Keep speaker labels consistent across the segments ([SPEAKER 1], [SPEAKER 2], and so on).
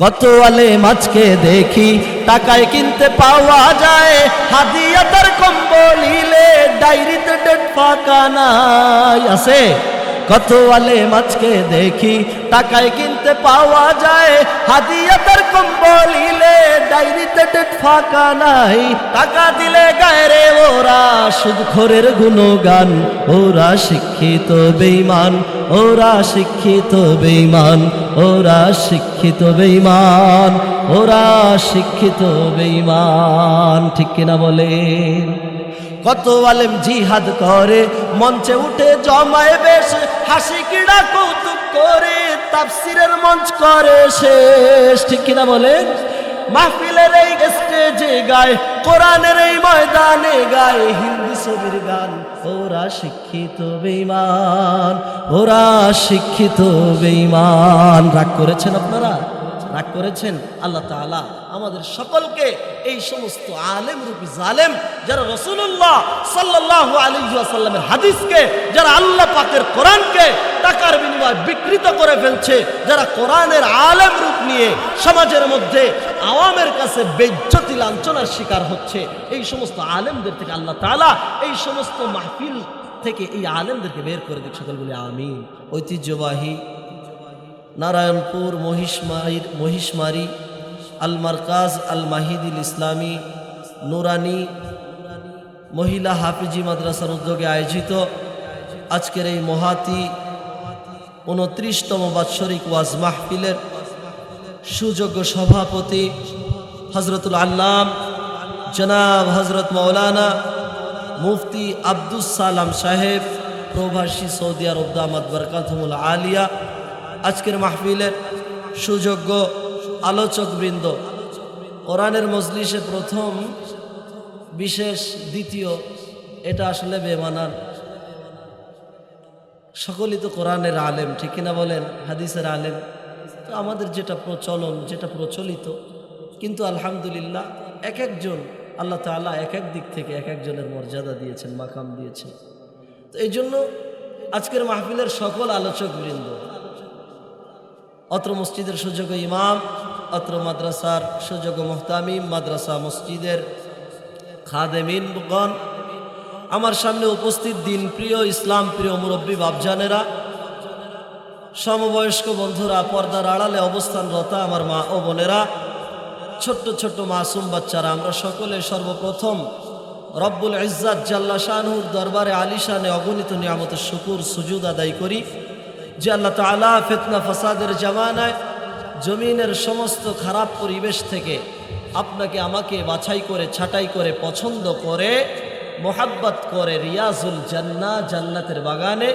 [SPEAKER 1] কত আলেম আজকে দেখি টাকায় কিনতে পাওয়া যায় হাদিয়াতার কম্বলিলে ডায়েরিতে ডেট ফাঁকা নাই আছে। কত আলেম আজকে দেখি টাকায় কিনতে পাওয়া যায় হাদিয়াতার কম্বলিলে ডায়েরিতে ডেট ফাঁকা নাই। টাকা দিলে গায়ে রে ওরা সুদখোরের গুণগান, ওরা শিক্ষিত বেঈমান, ওরা শিক্ষিত বেঈমান, ওরা শিক্ষিত বেঈমান, ওরা শিক্ষিত বেঈমান। ঠিক কিনা বলেন? কত আলেম জিহাদ করে মঞ্চে উঠে জমায় বেশ হাসি ক্রীড়া কৌতুক করে তাফসিরের মঞ্চ করে শেষ। ঠিক কিনা বলেন? মাহফিলের এই স্টেজে গায়, কোরআনের এই ময়দানে গায় হিন্দি ছবির গান, ওরা শিক্ষিত বেঈমান, ওরা শিক্ষিত বেঈমান। রাগ করেছেন আপনারা? রাগ করেছেন? আল্লাহ তাআলা আমাদের সকলকে এই সমস্ত আলেম রূপী জালেম যারা রাসূলুল্লাহ সাল্লাল্লাহু আলাইহি ওয়াসাল্লামের হাদিসকে, যারা আল্লাহ পাকের কোরআনকে টাকার বিনিময়ে বিকৃত করে ফেলছে, যারা কোরআনের আলেম রূপ নিয়ে সমাজের মধ্যে আওয়ামের কাছে বেইজ্জতি লাঞ্ছনার শিকার হচ্ছে, এই সমস্ত আলেমদের থেকে আল্লাহ তাআলা এই সমস্ত মাহফিল থেকে এই আলেমদেরকে বের করে দিক। সকল বলি আমিন। ঐতিহ্যবাহী নারায়ণপুর মহিষমারি আল মারকাজ আল মাহিদুল ইসলামী নুরানি মহিলা হাফিজি মাদ্রাসার উদ্যোগে আয়োজিত আজকের এই মহাতি 29তম বাৎসরিক ওয়াজ মাহফিলের সুযোগ্য সভাপতি হযরতুল আল্লাম জনাব হযরত মাওলানা মুফতি আব্দুস সালাম সাহেব প্রবাসী সৌদি আরব দামাত বরকাতুহুল আলিয়া, আজকের মাহফিলের সুযোগ্য আলোচকবৃন্দ, কোরআনের মজলিসে প্রথম, বিশেষ দ্বিতীয়, এটা আসলে বেমানান। সকলেই তো কোরআনের আলেম, ঠিক কিনা বলেন? হাদিসের আলেম। তো আমাদের যেটা প্রচলন, যেটা প্রচলিত, কিন্তু আলহামদুলিল্লাহ এক একজন আল্লাহ তাআলা এক এক দিক থেকে এক একজনের মর্যাদা দিয়েছেন, মাকাম দিয়েছেন। তো এই জন্য আজকের মাহফিলের সকল আলোচকবৃন্দ, অত্র মসজিদের সুযোগ্য ইমাম, অত্র মাদ্রাসার সুযোগ্য মুহতামিম, মাদ্রাসা মসজিদের খাদেমিনগণ, আমার সামনে উপস্থিত দিন প্রিয়, ইসলাম প্রিয় মুরব্বী বাপজানেরা, সমবয়স্ক বন্ধুরা, পর্দার আড়ালে অবস্থানরত আমার মা ও বোনেরা, ছোট্ট ছোট্ট মাসুম বাচ্চারা, আমরা সকলে সর্বপ্রথম রব্বুল ইজ্জাত জাল্লা শানহুর দরবারে আলিশানে অগণিত নিয়ামতের শুকুর সুজুদ আদায় করি যে আল্লাহ তাআলা ফিতনা ফাসাদের জামানায় জমিনের সমস্ত খারাপ পরিবেশ থেকে আপনাকে আমাকে বাছাই করে, ছাঁটাই করে, পছন্দ করে, মোহাব্বত করে রিয়াজুল জান্নাহ, জান্নাতের বাগানে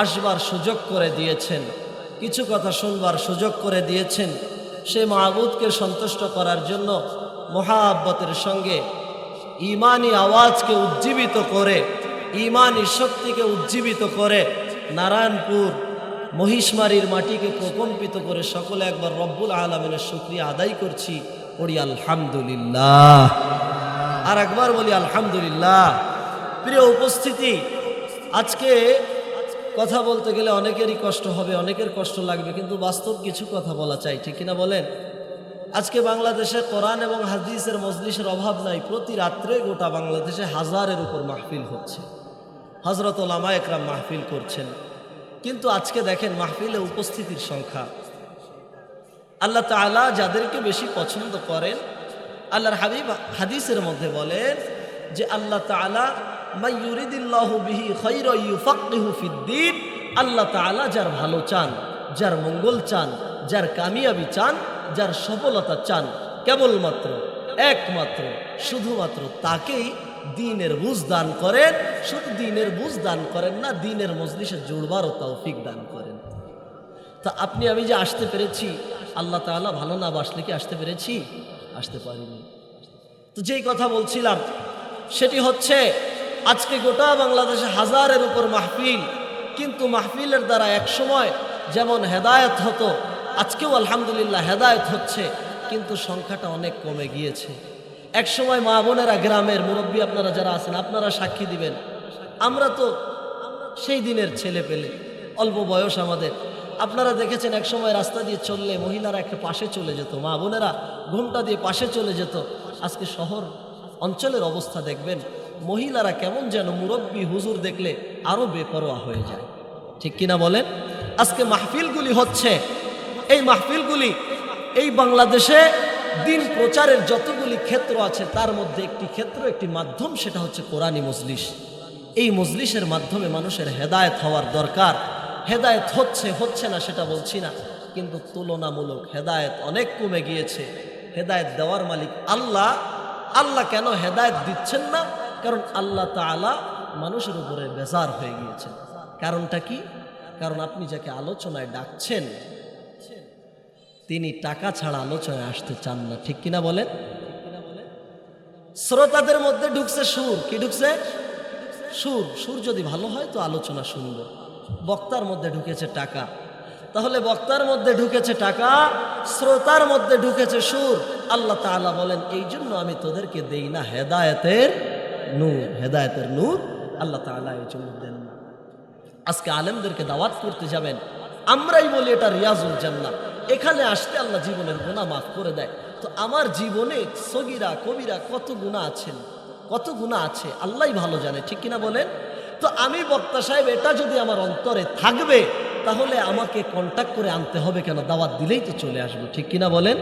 [SPEAKER 1] আসবার সুযোগ করে দিয়েছেন, কিছু কথা শুনবার সুযোগ করে দিয়েছেন। সে মাবুদকে সন্তুষ্ট করার জন্য মোহাব্বতের সঙ্গে ঈমানি আওয়াজকে উজ্জীবিত করে, ঈমানি শক্তিকে উজ্জীবিত করে, নারায়ণপুর মহিষমারির মাটিকে প্রকম্পিত করে সকলে একবার রব্বুল আলামিনের শুকরিয়া আদায় করছি, পড়ি আলহামদুলিল্লাহ। আর একবার বলি আলহামদুলিল্লাহ। প্রিয় উপস্থিতি, আজকে কথা বলতে গেলে অনেকেরই কষ্ট হবে, অনেকের কষ্ট লাগবে, কিন্তু বাস্তব কিছু কথা বলা চাই, ঠিক কিনা বলেন? আজকে বাংলাদেশে কোরআন এবং হাদিসের মজলিসের অভাব নাই। প্রতি রাত্রে গোটা বাংলাদেশে হাজারের উপর মাহফিল হচ্ছে, হযরত উলামা একরাম মাহফিল করছেন। কিন্তু আজকে দেখেন মাহফিলে উপস্থিতির সংখ্যা, আল্লাহ তাআলা যাদেরকে বেশি পছন্দ করেন, আল্লাহর হাবিব হাদিসের মধ্যে বলেন যে আল্লাহ তাআলা মাইয়ুরিদিল্লাহু বিহি খায়রান ইউফাক্কিহু ফিদ্দীন, আল্লাহ তাআলা যার ভালো চান, যার মঙ্গল চান, যার কামিয়াবি চান, যার সফলতা চান, কেবলমাত্র একমাত্র শুধুমাত্র তাকেই দ্বীনের বুঝ দান করেন। শুধু দ্বীনের বুঝ দান করেন না, দ্বীনের মজলিসে জুড়বারও তৌফিক দান করেন। তা আপনি আমি যে আসতে পেরেছি, আল্লাহ তাআলা ভালো না বাসলে কি আসতে পেরেছি? আসতে পারিনি। তো যেই কথা বলছিলাম সেটি হচ্ছে আজকে গোটা বাংলাদেশে হাজারের উপর মাহফিল, কিন্তু মাহফিলের দ্বারা এক সময় যেমন হেদায়েত হতো, আজকেও আলহামদুলিল্লাহ হেদায়েত হচ্ছে, কিন্তু সংখ্যাটা অনেক কমে গিয়েছে। এক সময় মা বোনেরা, গ্রামের মুরব্বী আপনারা যারা আছেন, আপনারা সাক্ষী দিবেন, আমরা তো সেই দিনের ছেলে পেলে, অল্প বয়স আমাদের, আপনারা দেখেছেন এক সময় রাস্তা দিয়ে চললে মহিলারা একটা পাশে চলে যেত, মা বোনেরা ঘুমটা দিয়ে পাশে চলে যেত। আজকে শহর অঞ্চলের অবস্থা দেখবেন, মহিলারা কেমন যেন মুরব্বী হুজুর দেখলে আরো বেপরোয়া হয়ে যায়, ঠিক কিনা বলেন? আজকে মাহফিলগুলি হচ্ছে, এই মাহফিলগুলি এই বাংলাদেশে দিন প্রচারের যতগুলি ক্ষেত্র আছে তার মধ্যে একটি ক্ষেত্র, একটি মাধ্যম, সেটা হচ্ছে কোরআনী মজলিস। এই মজলিসের মাধ্যমে মানুষের হেদায়েত হওয়ার দরকার। হেদায়েত হচ্ছে না সেটা বলছি না, কিন্তু তুলনামূলক হেদায়েত অনেক কমে গিয়েছে। হেদায়েত দেওয়ার মালিক আল্লাহ। আল্লাহ কেন হেদায়েত দিচ্ছেন না? কারণ আল্লাহ তাআলা মানুষের উপরে বেজার হয়ে গিয়েছেন। কারণটা কি? কারণ আপনি যাকে আলোচনায় ডাকছেন তিনি টাকা ছাড়া আলোচনায় আসতে চান না, ঠিক কিনা বলেন? শ্রোতাদের মধ্যে ঢুকছে সুর। কি ঢুকছে? সুর। সুর যদি ভালো হয় তো আলোচনা শুনবো। বক্তার মধ্যে ঢুকেছে টাকা, তাহলে বক্তার মধ্যে ঢুকেছে টাকা, শ্রোতার মধ্যে ঢুকেছে সুর। আল্লাহ তাআলা বলেন, এই জন্য আমি তোদেরকে দেই না হেদায়েতের নূর। হেদায়েতের নূর আল্লাহ তাআলা এই জন্য দেন না। আজকে আলেমদেরকে দাওয়াত করতে যাবেন, আমরাই বলি এটা রিয়াজুল জান্নাহ, এখানে আসতে আল্লাহ জীবনের গুনাহ মাফ করে দেয়। তো আমার জীবনে সগীরা কবিরা কত গুনাহ আছেন, কত গুনাহ আছে আল্লাহই ভালো জানে, ঠিক কিনা বলেন? তো আমি বক্তা সাহেব এটা যদি আমার অন্তরে থাকবে তাহলে আমাকে কন্টাক্ট করে আনতে হবে কেন? দাওয়াত দিলেই তো চলে আসবো, ঠিক কিনা বলেন?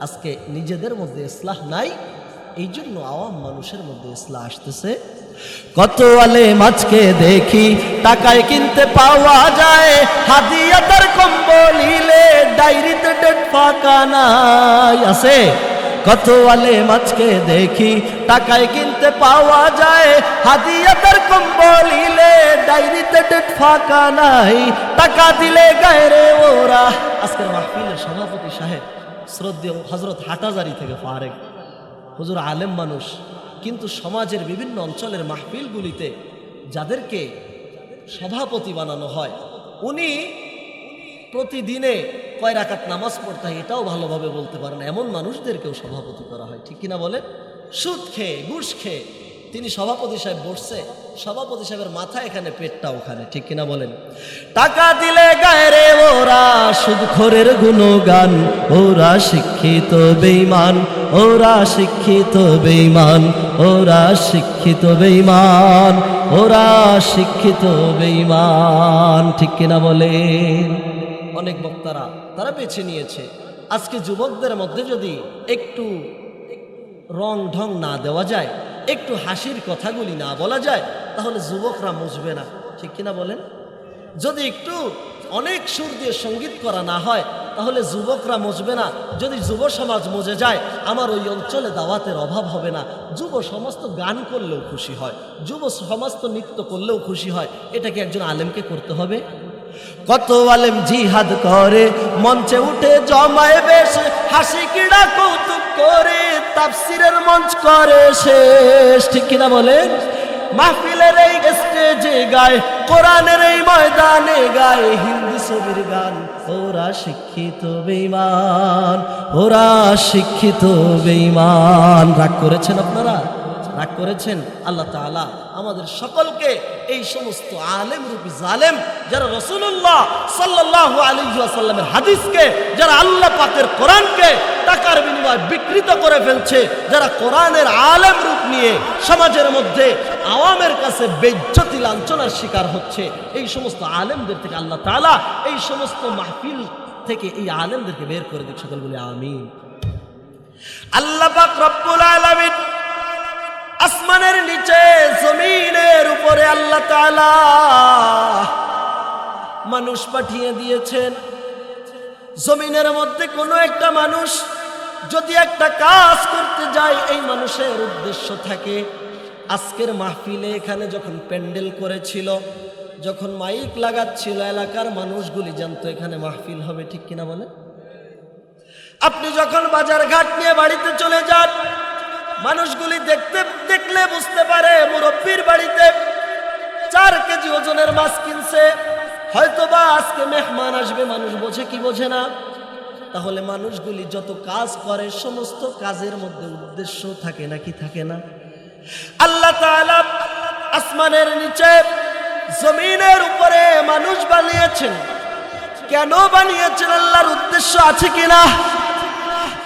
[SPEAKER 1] আজকে নিজেদের মধ্যে ইসলাহ নাই, এই জন্য আওয়াম মানুষের মধ্যে ইসলাহ আসতেছে। কত আলেম আজকে দেখি টাকায় কিনতে পাওয়া যায়, হাদিয়াতার কম্বল নিলে ডায়েরিতে ডেট ফাঁকা নাই। আছে কত আলেম আজকে দেখি টাকায় কিনতে পাওয়া যায়, হাদিয়াতার কম্বল নিলে ডায়েরিতে ডেট ফাঁকা নাই। টাকা দিলে গায়ে রে ওরা। আজকের মাহফিলের সভাপতি সাহেব শ্রদ্ধেয় হযরত হাটাজারি থেকে ফারেক হুজুর আলেম মানুষ, কিন্তু সমাজের বিভিন্ন অঞ্চলের মাহফিলগুলিতে যাদেরকে সভাপতি বানানো হয় উনি প্রতিদিনে কয় রাকাত নামাজ পড়তে হয় এটাও ভালোভাবে বলতে পারেন, এমন মানুষদেরকেও সভাপতি করা হয়, ঠিক কিনা বলেন? সুদ খেয়ে ঘুষ খেয়ে তিনি সভাপতি সাহেব বসছে, সভাপতি সাহেবের মাথা এখানে পেটটা ওখানে, ঠিক কিনা বলেন? টাকা দিলে গায়ে রে ওরা, সুদখোরের গুণগান, ওরা শিক্ষিত বেঈমান, ওরা শিক্ষিত বেঈমান, ওরা শিক্ষিত বেঈমান, ওরা শিক্ষিত বেঈমান, ঠিক কিনা বলেন? অনেক বক্তারা তারা বেছে নিয়েছে আজকে যুবকদের মধ্যে যদি একটু রং ঢং না দেওয়া যায়, একটু হাসির কথাগুলি না বলা যায়, তাহলে যুবকরা মুছবে না, ঠিক কিনা বলেন? যদি একটু অনেক সুর দিয়ে সঙ্গীত করা না হয় তাহলে যুবকরা মুছবে না। যদি যুব সমাজ মজে যায় আমার ওই অঞ্চলে দাওয়াতের অভাব হবে না। যুব সমাজ তো গান করলেও খুশি হয়, যুব সমাজ তো নৃত্য করলেও খুশি হয়, এটা কি একজন আলেমকে করতে হবে? কত আলেম জিহাদ করে মঞ্চে উঠে জমায় বেশ, হাসি কিড়া কৌতুক করে তাফসিরের মঞ্চ করে শেষ, ঠিক কিনা বলেন? মাহফিলের এই স্টেজে গায়, কোরআনের এই ময়দানে গায় হিন্দি ছবির গান, ওরা শিক্ষিত বেঈমান, ওরা শিক্ষিত বেঈমান। রাগ করেছেন আপনারা? রাগ করেছেন? আল্লাহ তাআলা আমাদের সকলকে এই সমস্ত আলেম রূপী জালেম যারা রাসূলুল্লাহ সাল্লাল্লাহু আলাইহি ওয়াসাল্লামের হাদিসকে, যারা আল্লাহ পাকের কোরআনকে টাকার বিনিময়ে বিকৃত করে ফেলছে, যারা কোরআনের আলেম রূপ নিয়ে সমাজের মধ্যে আওয়ামের কাছে বেইজ্জতি লাঞ্ছনার শিকার হচ্ছে, এই সমস্ত আলেমদের থেকে আল্লাহ তাআলা এই সমস্ত মাহফিল থেকে এই আলেমদেরকে বের করে দিক। সকল বলি আমিন। আল্লাহ পাক রব্বুল আলামিন আসমানের নিচে জমিনের উপরে আল্লাহ তাআলা মানুষ পাঠিয়ে দিয়েছেন। জমিনের মধ্যে কোনো একটা মানুষ যদি একটা কাজ করতে যায়, এই মানুষের উদ্দেশ্য থাকে। আজকের মাহফিলে এখানে যখন প্যান্ডেল করেছিল, যখন মাইক লাগাচ্ছিল, এলাকার মানুষগুলি জানতো এখানে মাহফিল হবে, ঠিক কিনা বলে? আপনি যখন বাজার ঘাট নিয়ে বাড়িতে চলে যান, মানুষগুলি দেখলে বুঝতে পারে মুরব্বির বাড়িতে 4 কেজি ওজনের মাছ কিনছে, হয়তোবা আজকে মেহমান আসবে। মানুষ বোঝে কি বোঝে না? তাহলে মানুষগুলি যত কাজ করে সমস্ত কাজের মধ্যে উদ্দেশ্য থাকে নাকি থাকে না? আল্লাহ তাআলা আসমানের নিচে জমিনের উপরে মানুষ বানিয়েছেন। কেন বানিয়েছেন, আল্লাহর উদ্দেশ্য আছে কিনা?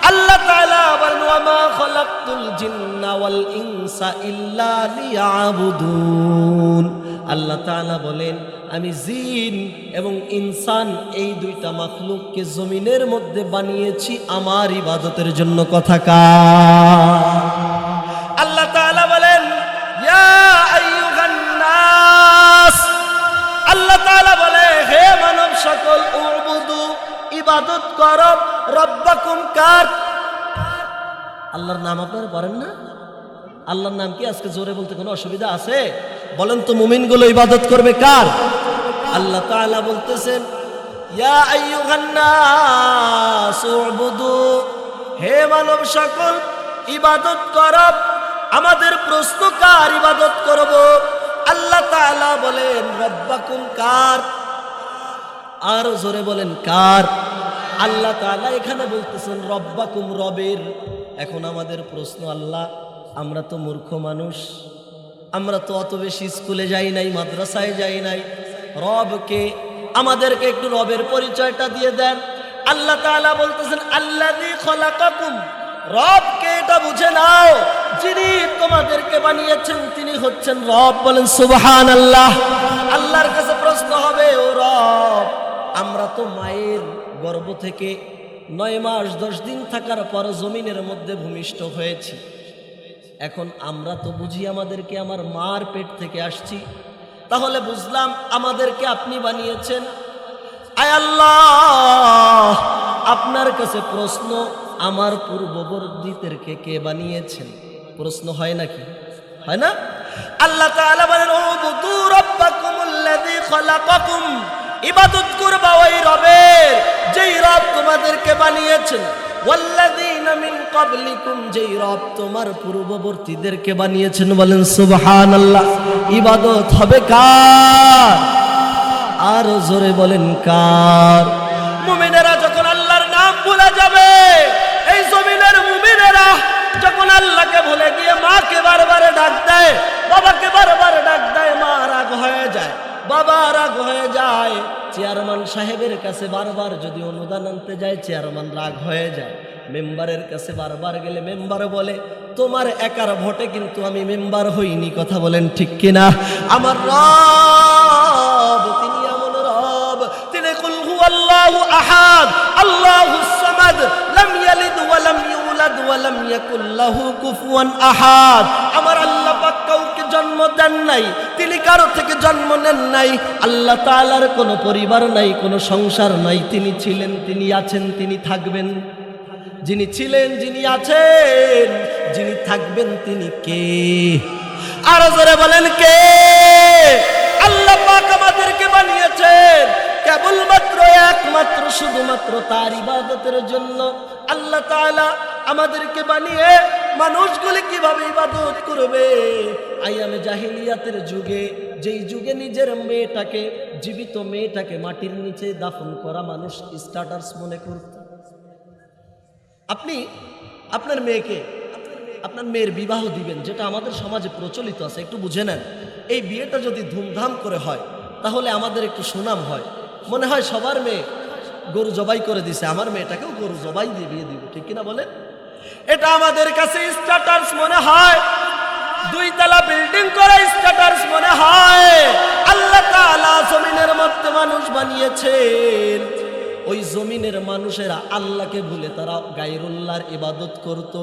[SPEAKER 1] আল্লাহ তাআলা বলেন ওয়া মা খালাকতুল জিন্না ওয়াল ইনসা ইল্লা লিয়াবুদুন। আল্লাহ তাআলা বলেন আমি জিন এবং ইনসান এই দুইটা মাখলুককে জমিনের মধ্যে বানিয়েছি আমার ইবাদতের জন্য। কথা কার? আল্লাহ তাআলা বলেন ইয়া আইয়ুহান নাস, আল্লাহ তাআলা বলে হে মানব সকল, উবুদু ইবাদত করো রব্বাকুম কার? আল্লাহর নাম আপনারা পড়েন না? আল্লাহর নাম কি আজকে জোরে বলতে কোনো অসুবিধা আছে? বলেন তো মুমিনগুলো ইবাদত করবে কার? আল্লাহ তাআলা বলতেছেন ইয়া আইয়ুহান নাস উবুদু, হে মানব সকল ইবাদত করো। আমাদের প্রশ্ন কার ইবাদত করব? আল্লাহ তাআলা বলেন রব্বাকুম কার? আর জোরে বলেন কার? আল্লাহ তাআলা এখানে বলতেছেন রব্বাকুম, রবের। এখন আমাদের প্রশ্ন, আল্লাহ আমরা তো মূর্খ মানুষ, আমরা তো অত বেশি স্কুলে যাই নাই, মাদ্রাসায় যাই নাই, রবকে আমাদেরকে একটু রবের পরিচয়টা দিয়ে দেন। আল্লাহ তাআলা বলতেছেন আল্লাযী খলাকাকুম, রবকে এটা বুঝে নাও, যিনি তোমাদেরকে বানিয়েছেন তিনি হচ্ছেন রব। বলেন সুবহানাল্লাহ। আল্লাহর কাছে প্রশ্ন হবে, ও রব আমরা তো মায়ের গর্ভ থেকে 9 মাস 10 দিন থাকার পর জমিনের মধ্যে ভূমিষ্ঠ হয়েছি। এখন আমরা তো বুঝি আমাদেরকে আমার মার পেট থেকে আসছি, তাহলে বুঝলাম আমাদেরকে আপনি বানিয়েছেন। আয় আল্লাহ আপনার কাছে প্রশ্ন, আমার পূর্ববর্তীদেরকে কে বানিয়েছেন? প্রশ্ন হয় নাকি? হয় না? আল্লাহ তাআলা বলেন উবুদু রাব্বাকুমুল্লাযী খালাকাকুম, ইবাদত করবা ওই রবের যেই রব তোমাদেরকে বানিয়েছেন। ওয়াল্লাযীনা মিন ক্বাবলিকুম, যেই রব তোমার পূর্ববর্তীদেরকে বানিয়েছেন। বলেন সুবহানাল্লাহ। ইবাদত হবে কার? আর জোরে বলেন কার? মুমিনেরা যখন আল্লাহর নাম ভুলে যাবে, এই জমিনের মুমিনেরা যখন আল্লাহকে ভুলে গিয়ে মাকে বারবার ডাক দেয়, বাবাকে বারবার ডাক দেয়, মা রাগ হয়ে যায়, বাবা রাগ হয়ে যায়। চেয়ারম্যান সাহেবের কাছে বারবার যদি অনুদান আনতে যায়, চেয়ারম্যান রাগ হয়ে যায়। মেম্বারের কাছে বারবার গেলে মেম্বার বলে তোমার একার ভোটে কিন্তু আমি মেম্বার হইনি। কথা বলেন ঠিক কিনা? আমার রব তিনি এমন রব, তিনি কুল হুয়াল্লাহু আহাদ আল্লাহুস সামাদ লাম ইয়ালিদ ওয়া লাম ইউলাদ ওয়া লাম ইয়াকুল লাহু কুফুয়ান আহাদ। আমার আল্লাহ পাক কাউকে জন্ম দেন নাই, তিনি কারো থেকে জন্ম নেন নাই। আল্লাহ তাআলার কোনো পরিবার নাই, কোনো সংসার নাই। তিনি ছিলেন, তিনি আছেন, তিনি থাকবেন। যিনি ছিলেন, যিনি আছেন, যিনি থাকবেন তিনি কে? আর জোরে বলেন কে? আল্লাহ পাক আমাদেরকে বানিয়েছেন কেবলমাত্র একমাত্র শুধুমাত্র তার ইবাদতের জন্য। আল্লাহ তাআলা আমাদেরকে বানিয়ে মানুষগুলি কিভাবে ইবাদত করবে? আইয়ামে জাহিলিয়াতের যুগে, যেই যুগে নিজের মেয়েটাকে, জীবিত মেয়েটাকে মাটির নিচে দাফন করা মানুষ স্ট্যাটাস মনে করত। আপনি আপনার মেয়েকে, আপনার মেয়ের বিবাহ দিবেন, যেটা আমাদের সমাজে প্রচলিত আছে, একটু বুঝে নেন। এই বিয়েটা যদি ধুমধাম করে হয় তাহলে আমাদের একটু সুনাম হয়। মনে হয় সবার মেয়ে গরু জবাই করে দিছে, আমার মেয়েটাকেও গরু জবাই দিয়ে বিয়ে দিব, ঠিক কিনা বলেন? এটা আমাদের কাছে স্ট্যাটাস মনে হয়, 2 তলা বিল্ডিং করে স্ট্যাটাস মনে হয়। আল্লাহ তাআলা জমিনের মধ্যে মানুষ বানিয়েছেন, ওই জমিনের মানুষেরা আল্লাহকে ভুলে তারা গায়রুল্লাহর ইবাদত করত।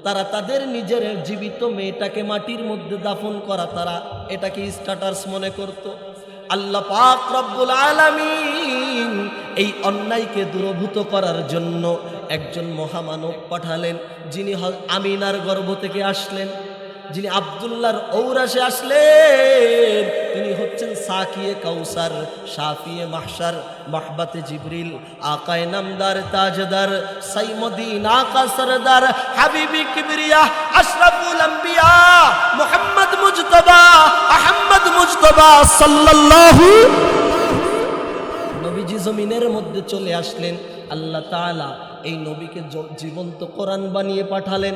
[SPEAKER 1] তারা তাদের নিজের জীবিত মেয়েটাকে মাটির মধ্যে দাফন করা, তারা এটাকে স্ট্যাটাস মনে করত। আল্লাহ পাক রব্বুল আলামিন এই অন্যায়কে দূরভূত করার জন্য একজন মহামানব পাঠালেন, যিনি আমিনার গর্ভ থেকে আসলেন, যিনি আব্দুল্লাহর ঔরাসে আসলেন। তিনি হচ্ছেন সাকিয়ে কাউসার, শাফিয়ে মাহশার, মাহবাতে জিবরিল, আকায়ে নামদার তাজদার, সাইমুদ্দিন আকা সরদার, হাবিবি কিবরিয়া, আশরাফুল আম্বিয়া, মুহাম্মদ মুজতবা, আহমদ মুজতবা সাল্লাল্লাহু। নবীজি জমিনের মধ্যে চলে আসলেন। আল্লাহ তাআলা এই নবীকে জীবন্ত কোরআন বানিয়ে পাঠালেন।